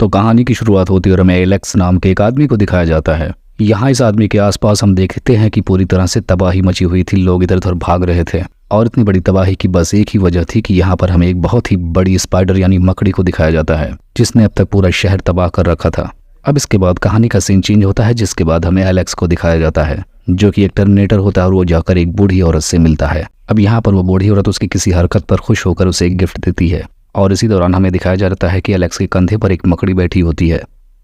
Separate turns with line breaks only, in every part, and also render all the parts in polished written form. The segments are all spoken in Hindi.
तो कहानी की शुरुआत होती है और हमें एलेक्स नाम के एक आदमी को दिखाया जाता है। यहाँ इस आदमी के आसपास हम देखते हैं कि पूरी तरह से तबाही मची हुई थी, लोग इधर उधर भाग रहे थे और इतनी बड़ी तबाही की बस एक ही वजह थी कि यहाँ पर हमें एक बहुत ही बड़ी स्पाइडर यानी मकड़ी को दिखाया जाता है जिसने अब तक पूरा शहर तबाह कर रखा था। अब इसके बाद कहानी का सीन चेंज होता है, जिसके बाद हमें एलेक्स को दिखाया जाता है जो कि एक टर्मिनेटर होता है और वो जाकर एक बूढ़ी औरत से मिलता है। अब यहाँ पर वो बूढ़ी औरत उसकी किसी हरकत पर खुश होकर उसे एक गिफ्ट देती है और इसी दौरान हमें दिखाया जाता है कि एलेक्स के कंधे पर एक मकड़ी बैठी होती है।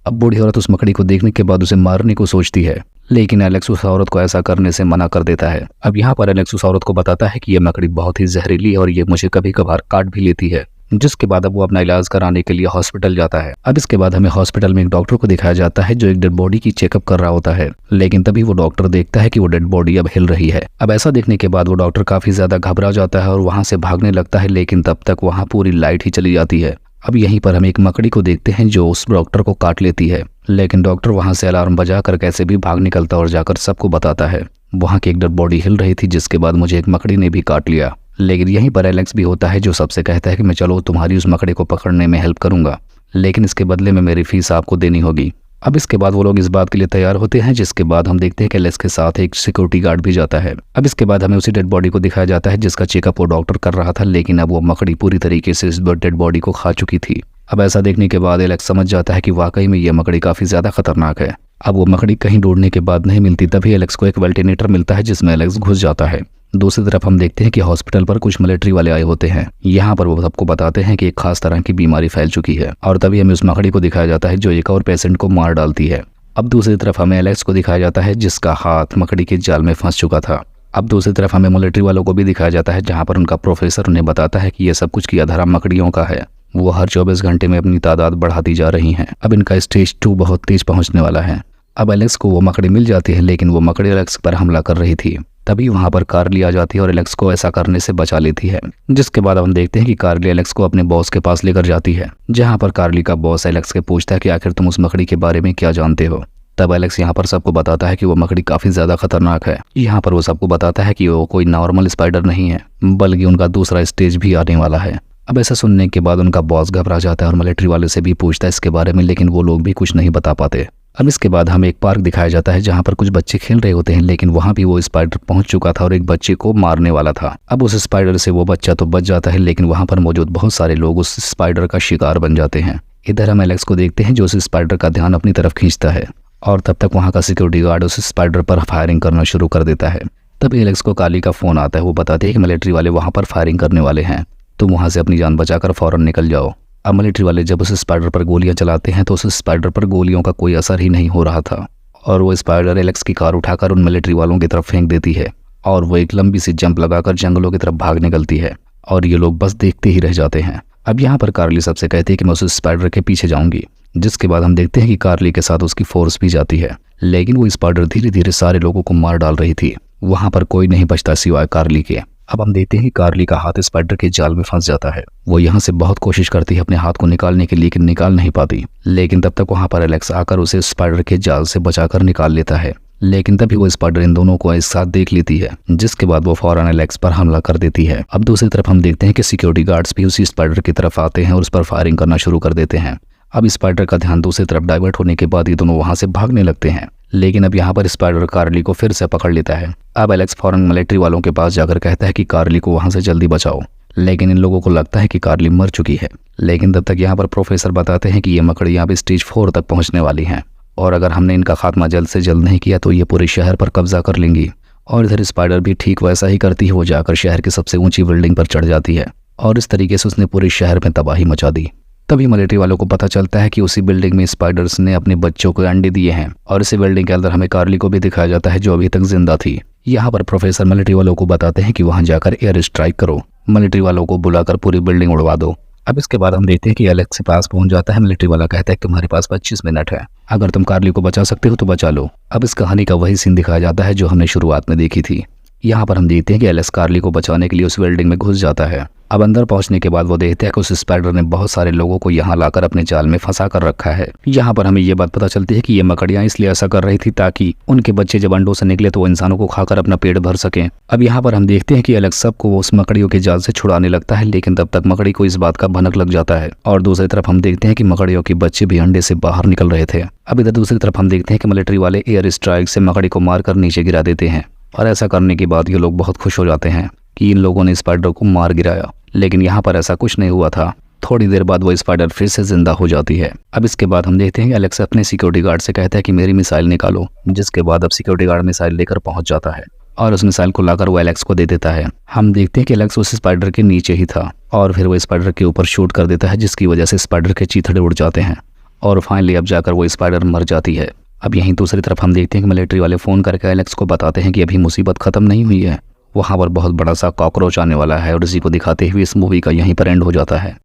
अब बूढ़ी औरत उस मकड़ी को देखने के बाद उसे मारने को सोचती है, लेकिन एलेक्स उस औरत को ऐसा करने से मना कर देता है। अब यहाँ पर एलेक्स उस औरत को बताता है कि यह मकड़ी बहुत ही जहरीली है और ये मुझे कभी कभार काट भी लेती है, जिसके बाद अब वो अपना इलाज कराने के लिए हॉस्पिटल जाता है। अब इसके बाद हमें हॉस्पिटल में एक डॉक्टर को दिखाया जाता है जो एक डेड बॉडी की चेकअप कर रहा होता है, लेकिन तभी वो डॉक्टर देखता है कि वो डेड बॉडी अब हिल रही है। अब ऐसा देखने के बाद वो डॉक्टर काफी ज्यादा घबरा जाता है और वहां से भागने लगता है, लेकिन तब तक वहां पूरी लाइट ही चली जाती है। अब यहीं पर हम एक मकड़ी को देखते हैं जो उस डॉक्टर को काट लेती है, लेकिन डॉक्टर वहां से अलार्म बजाकर कैसे भी भाग निकलता और जाकर सबको बताता है वहां की एक डेड बॉडी हिल रही थी, जिसके बाद मुझे एक मकड़ी ने भी काट लिया। लेकिन यहीं पर एलेक्स भी होता है जो सबसे कहता है कि मैं चलो तुम्हारी उस मकड़ी को पकड़ने में हेल्प करूंगा, लेकिन इसके बदले में मेरी फीस आपको देनी होगी। अब इसके बाद वो लोग इस बात के लिए तैयार होते हैं, जिसके बाद हम देखते हैं कि एलेक्स के साथ एक सिक्योरिटी गार्ड भी जाता है। अब इसके बाद हमें उसी डेड बॉडी को दिखाया जाता है जिसका चेकअप वो डॉक्टर कर रहा था, लेकिन अब वो मकड़ी पूरी तरीके से इस डेड बॉडी को खा चुकी थी। अब ऐसा देखने के बाद एलेक्स समझ जाता है कि वाकई में यह मकड़ी काफी ज्यादा खतरनाक है। अब वो मकड़ी कहीं ढूंढने के बाद नहीं मिलती, तभी एलेक्स को एक वेंटिलेटर मिलता है जिसमें एलेक्स घुस जाता है। दूसरी तरफ हम देखते हैं कि हॉस्पिटल पर कुछ मिलिट्री वाले आए होते हैं। यहाँ पर वो सबको बताते हैं कि एक खास तरह की बीमारी फैल चुकी है और तभी हमें उस मकड़ी को दिखाया जाता है जो एक और पेशेंट को मार डालती है। अब दूसरी तरफ हमें एलेक्स को दिखाया जाता है जिसका हाथ मकड़ी के जाल में फंस चुका था। अब दूसरी तरफ हमें मिलिट्री वालों को भी दिखाया जाता है जहाँ पर उनका प्रोफेसर उन्हें बताता है कि यह सब कुछ किया धरा मकड़ियों का है, वो हर 24 घंटे में अपनी तादाद बढ़ाती जा रही हैं। अब इनका स्टेज 2 बहुत तेज पहुंचने वाला है। अब एलेक्स को वो मकड़ी मिल जाती है, लेकिन वो मकड़ी एलेक्स पर हमला कर रही थी। तभी वहां पर कार्ली आ जाती है और एलेक्स को ऐसा करने से बचा लेती है, जिसके बाद हम देखते हैं कि कार्ली एलेक्स को अपने बॉस के पास लेकर जाती है, जहां पर कार्ली का बॉस एलेक्स से पूछता है कि आखिर तुम उस मकड़ी के बारे में क्या जानते हो। तब एलेक्स यहाँ पर सबको बताता है कि वो मकड़ी काफी ज्यादा खतरनाक है। यहाँ पर वो सबको बताता है कि वो कोई नॉर्मल स्पाइडर नहीं है, बल्कि उनका दूसरा स्टेज भी आने वाला है। अब ऐसा सुनने के बाद उनका बॉस घबरा जाता है और मिलिट्री वाले से भी पूछता है इसके बारे में, लेकिन वो लोग भी कुछ नहीं बता पाते। अब इसके बाद हमें एक पार्क दिखाया जाता है जहाँ पर कुछ बच्चे खेल रहे होते हैं, लेकिन वहाँ भी वो स्पाइडर पहुंच चुका था और एक बच्चे को मारने वाला था। अब उस स्पाइडर से वो बच्चा तो बच जाता है, लेकिन वहाँ पर मौजूद बहुत सारे लोग उस स्पाइडर का शिकार बन जाते हैं। इधर हम एलेक्स को देखते हैं जो उस स्पाइडर का ध्यान अपनी तरफ खींचता है और तब तक वहाँ का सिक्योरिटी गार्ड उस स्पाइडर पर फायरिंग करना शुरू कर देता है। तभी एलेक्स को कार्ली का फोन आता है, वो बताते हैं कि मिलिट्री वाले वहाँ पर फायरिंग करने वाले हैं, तुम वहाँ से अपनी जान बचाकर फौरन निकल जाओ। अब मिलिट्री वाले जब उस स्पाइडर पर गोलियां चलाते हैं तो उस स्पाइडर पर गोलियों का कोई असर ही नहीं हो रहा था और वो स्पाइडर एलेक्स की कार उठाकर उन मिलिट्री वालों की तरफ फेंक देती है और वो एक लंबी सी जंप लगाकर जंगलों की तरफ भाग निकलती है और ये लोग बस देखते ही रह जाते हैं। अब यहाँ पर कार्ली सबसे कहती है कि मैं उस स्पाइडर के पीछे जाऊंगी, जिसके बाद हम देखते हैं कि कार्ली के साथ उसकी फोर्स भी जाती है, लेकिन वो स्पाइडर धीरे धीरे सारे लोगों को मार डाल रही थी। वहां पर कोई नहीं बचता सिवाय कार्ली के। अब हम देखते हैं कि कार्ली का हाथ स्पाइडर के जाल में फंस जाता है। वो यहाँ से बहुत कोशिश करती है अपने हाथ को निकालने की, लेकिन निकाल नहीं पाती। लेकिन तब तक वहां पर एलेक्स आकर उसे स्पाइडर के जाल से बचाकर निकाल लेता है, लेकिन तभी वो स्पाइडर इन दोनों को एक साथ देख लेती है, जिसके बाद वो फौरन एलेक्स पर हमला कर देती है। अब दूसरी तरफ हम देखते हैं कि सिक्योरिटी गार्ड्स भी उसी स्पाइडर की तरफ आते हैं और उस पर फायरिंग करना शुरू कर देते हैं। अब स्पाइडर का ध्यान दूसरी तरफ डाइवर्ट होने के बाद ये दोनों वहां से भागने लगते हैं, लेकिन अब यहाँ पर स्पाइडर कार्ली को फिर से पकड़ लेता है। अब एलेक्स फौरन मिलिट्री वालों के पास जाकर कहता है कि कार्ली को वहां से जल्दी बचाओ, लेकिन इन लोगों को लगता है कि कार्ली मर चुकी है। लेकिन तब तक यहाँ पर प्रोफेसर बताते हैं कि ये मकड़ी यहाँ पे स्टेज 4 तक पहुंचने वाली हैं और अगर हमने इनका खात्मा जल्द से जल्द नहीं किया तो ये पूरे शहर पर कब्जा कर लेंगी। और इधर स्पाइडर भी ठीक वैसा ही करती है, वो जाकर शहर की सबसे ऊंची बिल्डिंग पर चढ़ जाती है और इस तरीके से उसने पूरे शहर में तबाही मचा दी। तभी मिलिट्री वालों को पता चलता है कि उसी बिल्डिंग में स्पाइडर्स ने अपने बच्चों को अंडे दिए हैं और इसी बिल्डिंग के अंदर हमें कार्ली को भी दिखाया जाता है जो अभी तक जिंदा थी। यहाँ पर प्रोफेसर मिलिट्री वालों को बताते हैं कि वहां जाकर एयर स्ट्राइक करो, मिलिट्री वालों को बुलाकर पूरी बिल्डिंग उड़वा दो। अब इसके बाद हम देखते हैं कि एलेक्स के पास पहुंच जाता है। मिलिट्री वाला कहता है कि तुम्हारे पास 25 मिनट है, अगर तुम कार्ली को बचा सकते हो तो बचा लो। अब इस कहानी का वही सीन दिखाया जाता है जो हमने शुरुआत में देखी थी। यहाँ पर हम देखते हैं कि एलेक्स कार्ली को बचाने के लिए उस बिल्डिंग में घुस जाता है अब अंदर पहुंचने के बाद वो देखते हैं कि उस स्पाइडर ने बहुत सारे लोगों को यहाँ लाकर अपने जाल में फंसा कर रखा है। यहाँ पर हमें ये बात पता चलती है कि ये मकड़ियाँ इसलिए ऐसा कर रही थी ताकि उनके बच्चे जब अंडों से निकले तो वो इंसानों को खाकर अपना पेट भर सकें। अब यहाँ पर हम देखते हैं कि एलेक्स सबको उस मकड़ियों के जाल से छुड़ाने लगता है, लेकिन तब तक मकड़ी को इस बात का भनक लग जाता है और दूसरी तरफ हम देखते हैं कि मकड़ियों के बच्चे भी अंडे से बाहर निकल रहे थे। अब इधर दूसरी तरफ हम देखते हैं कि मिलिट्री वाले एयर स्ट्राइक से मकड़ी को मारकर नीचे गिरा देते हैं और ऐसा करने के बाद ये लोग बहुत खुश हो जाते हैं कि इन लोगों ने स्पाइडर को मार गिराया। लेकिन यहाँ पर ऐसा कुछ नहीं हुआ था। थोड़ी देर बाद वो स्पाइडर फिर से जिंदा हो जाती है। अब इसके बाद हम देखते हैं कि एलेक्स अपने सिक्योरिटी गार्ड से कहता है कि मेरी मिसाइल निकालो, जिसके बाद अब सिक्योरिटी गार्ड मिसाइल लेकर पहुंच जाता है और उस मिसाइल को लाकर वो एलेक्स को दे देता है। हम देखते हैं कि एलेक्स उस स्पाइडर के नीचे ही था और फिर वो स्पाइडर के ऊपर शूट कर देता है, जिसकी वजह से स्पाइडर के चीथड़े उड़ जाते हैं और फाइनली अब जाकर वो स्पाइडर मर जाती है। अब यहीं दूसरी तरफ हम देखते हैं कि मिलिट्री वाले फ़ोन करके एलेक्स को बताते हैं कि अभी मुसीबत ख़त्म नहीं हुई है, वहाँ पर बहुत बड़ा सा कॉकरोच आने वाला है और इसी को दिखाते हुए इस मूवी का यहीं पर एंड हो जाता है।